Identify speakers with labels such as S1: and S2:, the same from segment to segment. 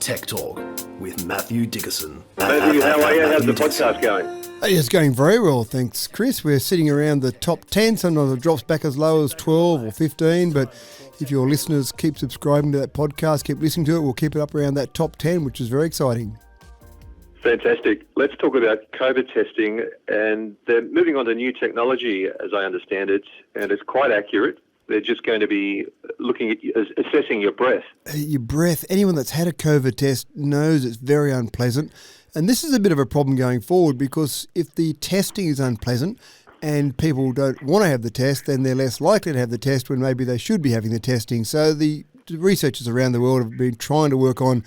S1: Tech Talk with Mathew Dickerson.
S2: Matthew, how are you? How's the podcast going?
S3: Hey, it's going very well, thanks, Chris. We're sitting around the top 10. Sometimes it drops back as low as 12 or 15, but if your listeners keep subscribing to that podcast, keep listening to it, we'll keep it up around that top 10, which is very exciting.
S2: Fantastic. Let's talk about COVID testing, and they're moving on to new technology, as I understand it, and it's quite accurate. They're just going to be looking at assessing your breath.
S3: Your breath. Anyone that's had a COVID test knows it's very unpleasant. And this is a bit of a problem going forward, because if the testing is unpleasant and people don't want to have the test, then they're less likely to have the test when maybe they should be having the testing. So the researchers around the world have been trying to work on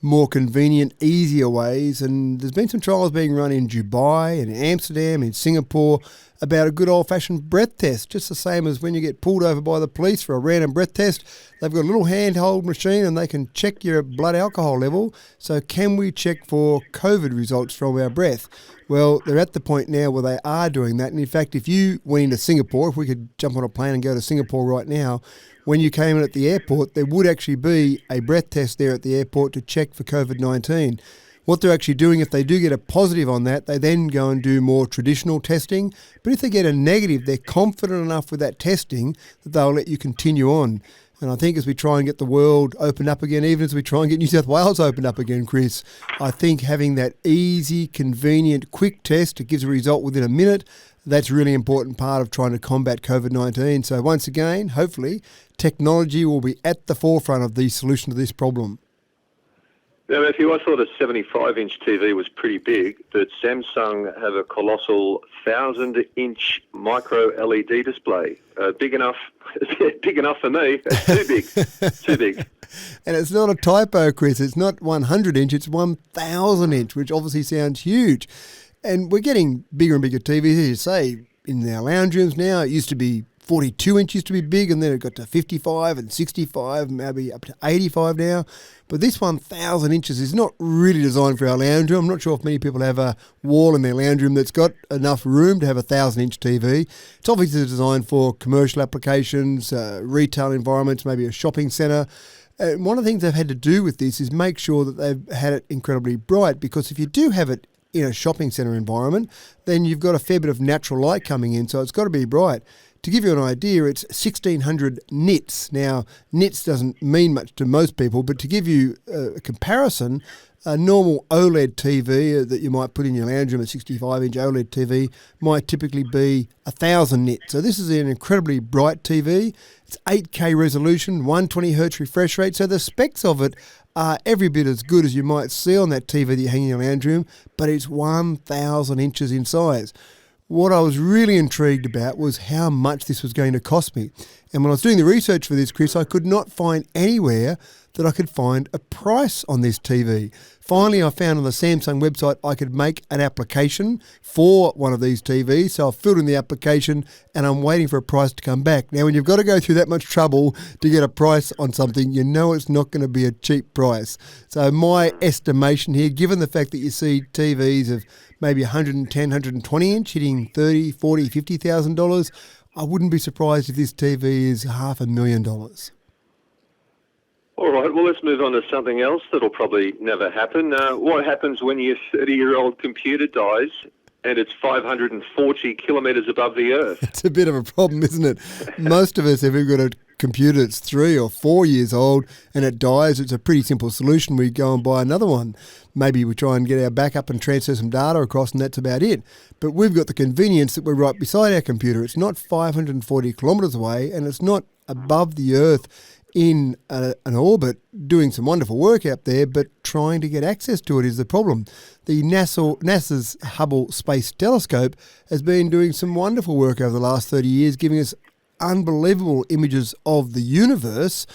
S3: more convenient, easier ways. And there's been some trials being run in Dubai and Amsterdam, in Singapore, about a good old-fashioned breath test, just the same as when you get pulled over by the police for a random breath test. They've got a little handheld machine and they can check your blood alcohol level. So can we check for COVID results from our breath? Well, they're at the point now where they are doing that. And in fact, if you went into Singapore, if we could jump on a plane and go to Singapore right now, when you came in at the airport, there would actually be a breath test there at the airport to check for COVID-19. What they're actually doing, if they do get a positive on that, they then go and do more traditional testing. But if they get a negative, they're confident enough with that testing that they'll let you continue on. And I think as we try and get the world opened up again, even as we try and get New South Wales opened up again, Chris, I think having that easy, convenient, quick test that gives a result within a minute, that's a really important part of trying to combat COVID-19. So once again, hopefully, technology will be at the forefront of the solution to this problem.
S2: Now, Matthew, I thought a 75-inch TV was pretty big, but Samsung have a colossal 1,000-inch micro LED display. Big enough for me. It's too big. Too big.
S3: And it's not a typo, Chris. It's not 100-inch. It's 1,000-inch, which obviously sounds huge. And we're getting bigger and bigger TVs, as you say, in our lounge rooms now. It used to be 42 inch used to be big, and then it got to 55 and 65, maybe up to 85 now. But this 1,000 inches is not really designed for our lounge room. I'm not sure if many people have a wall in their lounge room that's got enough room to have a 1,000-inch TV. It's obviously designed for commercial applications, retail environments, maybe a shopping centre. One of the things they've had to do with this is make sure that they've had it incredibly bright, because if you do have it in a shopping centre environment, then you've got a fair bit of natural light coming in, so it's got to be bright. To give you an idea, it's 1,600 nits. Now, nits doesn't mean much to most people, but to give you a comparison, a normal OLED TV that you might put in your lounge room, a 65-inch OLED TV, might typically be 1,000 nits. So this is an incredibly bright TV. It's 8K resolution, 120 hertz refresh rate, so the specs of it are every bit as good as you might see on that TV that you hang in your lounge room, but it's 1,000 inches in size. What I was really intrigued about was how much this was going to cost me. And when I was doing the research for this, Chris, I could not find anywhere that I could find a price on this TV. Finally, I found on the Samsung website I could make an application for one of these TVs. So I've filled in the application and I'm waiting for a price to come back. Now, when you've got to go through that much trouble to get a price on something, you know it's not going to be a cheap price. So my estimation here, given the fact that you see TVs of maybe 110, 120 inch hitting $30,000, $40,000, $50,000, I wouldn't be surprised if this TV is $500,000.
S2: All right, well, let's move on to something else that'll probably never happen. What happens when your 30-year-old computer dies and it's 540 kilometres above the Earth?
S3: It's a bit of a problem, isn't it? Most of us, if we've got a computer that's 3 or 4 years old and it dies, it's a pretty simple solution. We go and buy another one. Maybe we try and get our backup and transfer some data across, and that's about it. But we've got the convenience that we're right beside our computer. It's not 540 kilometres away, and it's not above the Earth in an orbit doing some wonderful work out there, but trying to get access to it is the problem. The NASA's Hubble Space Telescope has been doing some wonderful work over the last 30 years, giving us unbelievable images of the universe,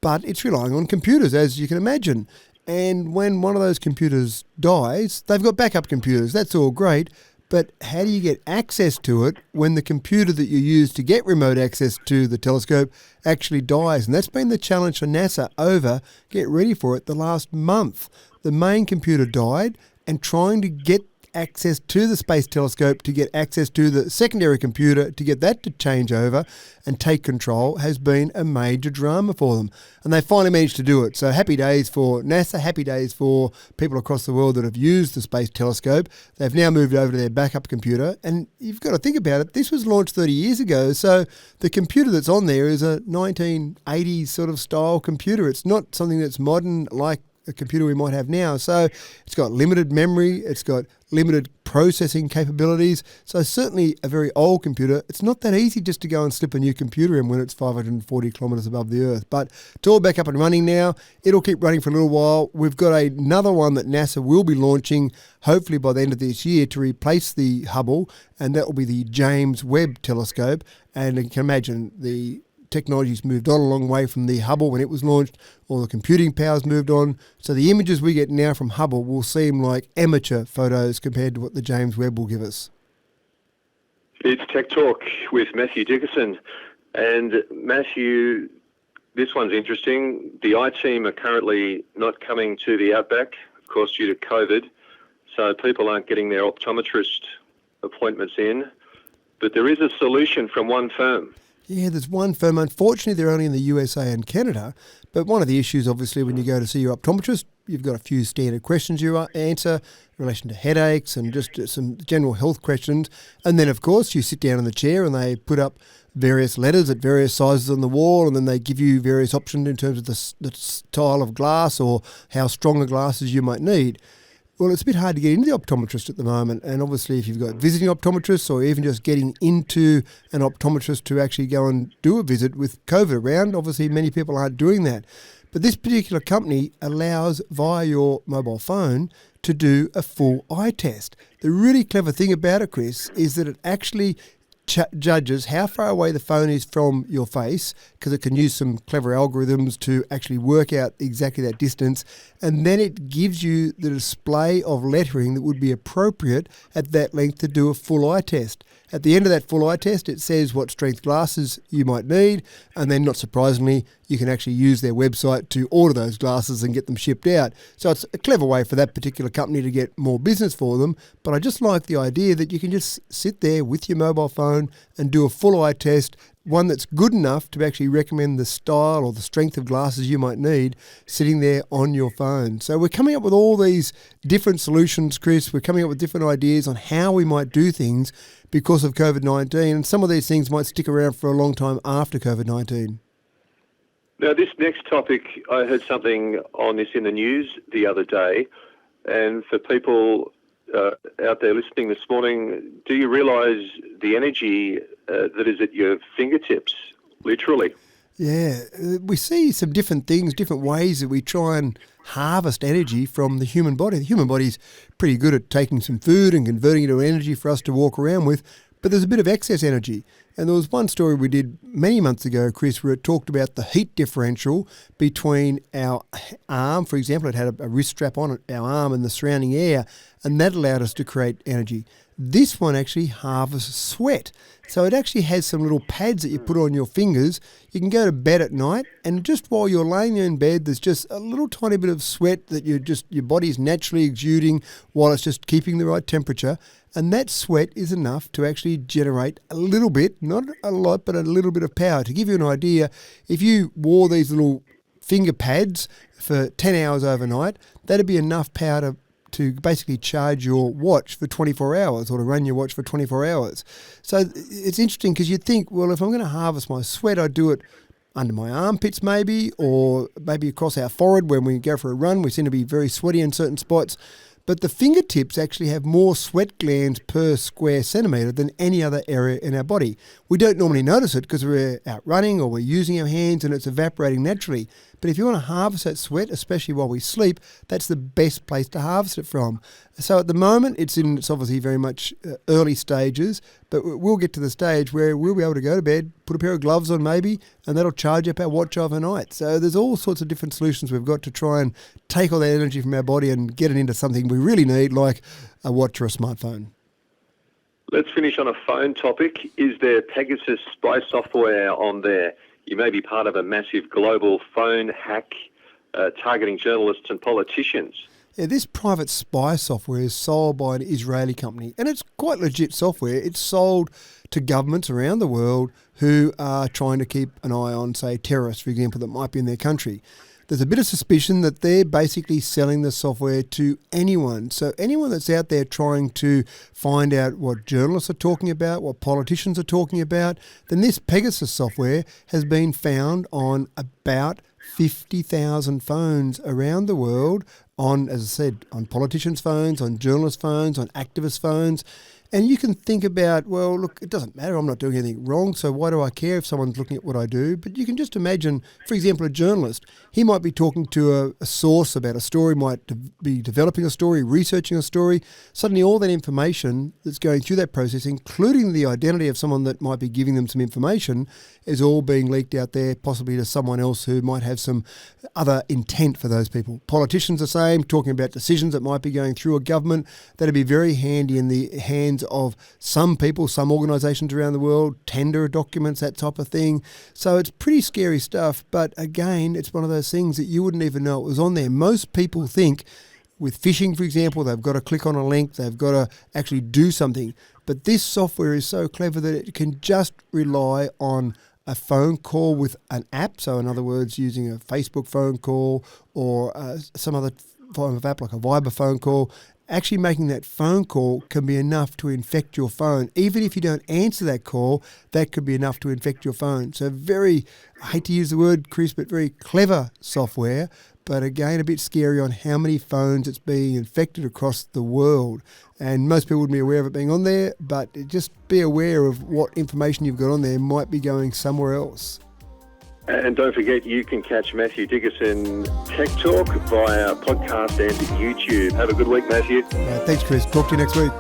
S3: but it's relying on computers, as you can imagine. And when one of those computers dies, they've got backup computers. That's all great. But how do you get access to it when the computer that you use to get remote access to the telescope actually dies? And that's been the challenge for NASA over, get ready for it, the last month. The main computer died, and trying to get access to the Space Telescope, to get access to the secondary computer, to get that to change over and take control has been a major drama for them. And they finally managed to do it. So happy days for NASA, happy days for people across the world that have used the Space Telescope. They've now moved over to their backup computer. And you've got to think about it, this was launched 30 years ago. So the computer that's on there is a 1980s sort of style computer. It's not something that's modern like a computer we might have now. So it's got limited memory, it's got limited processing capabilities. So certainly a very old computer. It's not that easy just to go and slip a new computer in when it's 540 kilometres above the Earth. But it's all back up and running now. It'll keep running for a little while. We've got another one that NASA will be launching, hopefully by the end of this year, to replace the Hubble, and that will be the James Webb Telescope. And you can imagine the technology's moved on a long way from the Hubble when it was launched. All the computing power's moved on. So the images we get now from Hubble will seem like amateur photos compared to what the James Webb will give us.
S2: It's Tech Talk with Mathew Dickerson. And Matthew, this one's interesting. The I-Team are currently not coming to the Outback, of course, due to COVID. So people aren't getting their optometrist appointments in. But there is a solution from one firm.
S3: Yeah, there's one firm. Unfortunately, they're only in the USA and Canada. But one of the issues, obviously, when you go to see your optometrist, you've got a few standard questions you answer in relation to headaches and just some general health questions. And then, of course, you sit down in the chair and they put up various letters at various sizes on the wall, and then they give you various options in terms of the style of glass or how strong the glasses you might need. Well, it's a bit hard to get into the optometrist at the moment, and obviously if you've got visiting optometrists or even just getting into an optometrist to actually go and do a visit with COVID around, obviously many people aren't doing that. But this particular company allows, via your mobile phone, to do a full eye test. The really clever thing about it, Chris, is that it actually judges how far away the phone is from your face, because it can use some clever algorithms to actually work out exactly that distance, and then it gives you the display of lettering that would be appropriate at that length to do a full eye test. At the end of that full eye test, it says what strength glasses you might need, and then, not surprisingly, you can actually use their website to order those glasses and get them shipped out. So it's a clever way for that particular company to get more business for them, but I just like the idea that you can just sit there with your mobile phone and do a full eye test, one that's good enough to actually recommend the style or the strength of glasses you might need sitting there on your phone. So we're coming up with all these different solutions, Chris. We're coming up with different ideas on how we might do things because of COVID-19, and some of these things might stick around for a long time after COVID-19.
S2: Now, this next topic, I heard something on this in the news the other day, and for people out there listening this morning, do you realise the energy that is at your fingertips, literally?
S3: Yeah, we see some different things, different ways that we try and harvest energy from the human body. The human body's pretty good at taking some food and converting it into energy for us to walk around with, but there's a bit of excess energy. And there was one story we did many months ago, Chris, where it talked about the heat differential between our arm. For example, it had a wrist strap on our arm and the surrounding air, and that allowed us to create energy. This one actually harvests sweat. So it actually has some little pads that you put on your fingers. You can go to bed at night, and just while you're laying there in bed, there's just a little tiny bit of sweat that your body's naturally exuding while it's just keeping the right temperature. And that sweat is enough to actually generate a little bit, not a lot, but a little bit of power. To give you an idea, if you wore these little finger pads for 10 hours overnight, that'd be enough power to basically charge your watch for 24 hours or to run your watch for 24 hours. So it's interesting because you'd think, well, if I'm going to harvest my sweat, I'd do it under my armpits maybe, or maybe across our forehead when we go for a run. We seem to be very sweaty in certain spots. But the fingertips actually have more sweat glands per square centimetre than any other area in our body. We don't normally notice it because we're out running or we're using our hands and it's evaporating naturally. But if you want to harvest that sweat, especially while we sleep, that's the best place to harvest it from. So at the moment, it's obviously very much early stages, but we'll get to the stage where we'll be able to go to bed, put a pair of gloves on maybe, and that'll charge up our watch overnight. So there's all sorts of different solutions we've got to try and take all that energy from our body and get it into something we really need, like a watch or a smartphone.
S2: Let's finish on a phone topic. Is there Pegasus spy software on there? You may be part of a massive global phone hack targeting journalists and politicians.
S3: This private spy software is sold by an Israeli company, and it's quite legit software. It's sold to governments around the world who are trying to keep an eye on, say, terrorists, for example, that might be in their country. There's a bit of suspicion that they're basically selling the software to anyone. So anyone that's out there trying to find out what journalists are talking about, what politicians are talking about, then this Pegasus software has been found on about 50,000 phones around the world, on, as I said, on politicians' phones, on journalists' phones, on activists' phones. And you can think about, well, look, it doesn't matter. I'm not doing anything wrong, so why do I care if someone's looking at what I do? But you can just imagine, for example, a journalist. He might be talking to a source about a story, might be developing a story, researching a story. Suddenly all that information that's going through that process, including the identity of someone that might be giving them some information, is all being leaked out there, possibly to someone else who might have some other intent for those people. Politicians the same, talking about decisions that might be going through a government. That'd be very handy in the hands of some people, some organisations around the world, tender documents, that type of thing. So it's pretty scary stuff. But again, it's one of those things that you wouldn't even know it was on there. Most people think with phishing, for example, they've got to click on a link, they've got to actually do something. But this software is so clever that it can just rely on a phone call with an app. So in other words, using a Facebook phone call or some other form of app like a Viber phone call. Actually making that phone call can be enough to infect your phone. Even if you don't answer that call, that could be enough to infect your phone. So very, I hate to use the word, Chris, but very clever software. But again, a bit scary on how many phones it's being infected across the world. And most people wouldn't be aware of it being on there, but just be aware of what information you've got on there might be going somewhere else.
S2: And don't forget, you can catch Mathew Dickerson Tech Talk via podcast and YouTube. Have a good week, Matthew.
S3: Thanks, Chris. Talk to you next week.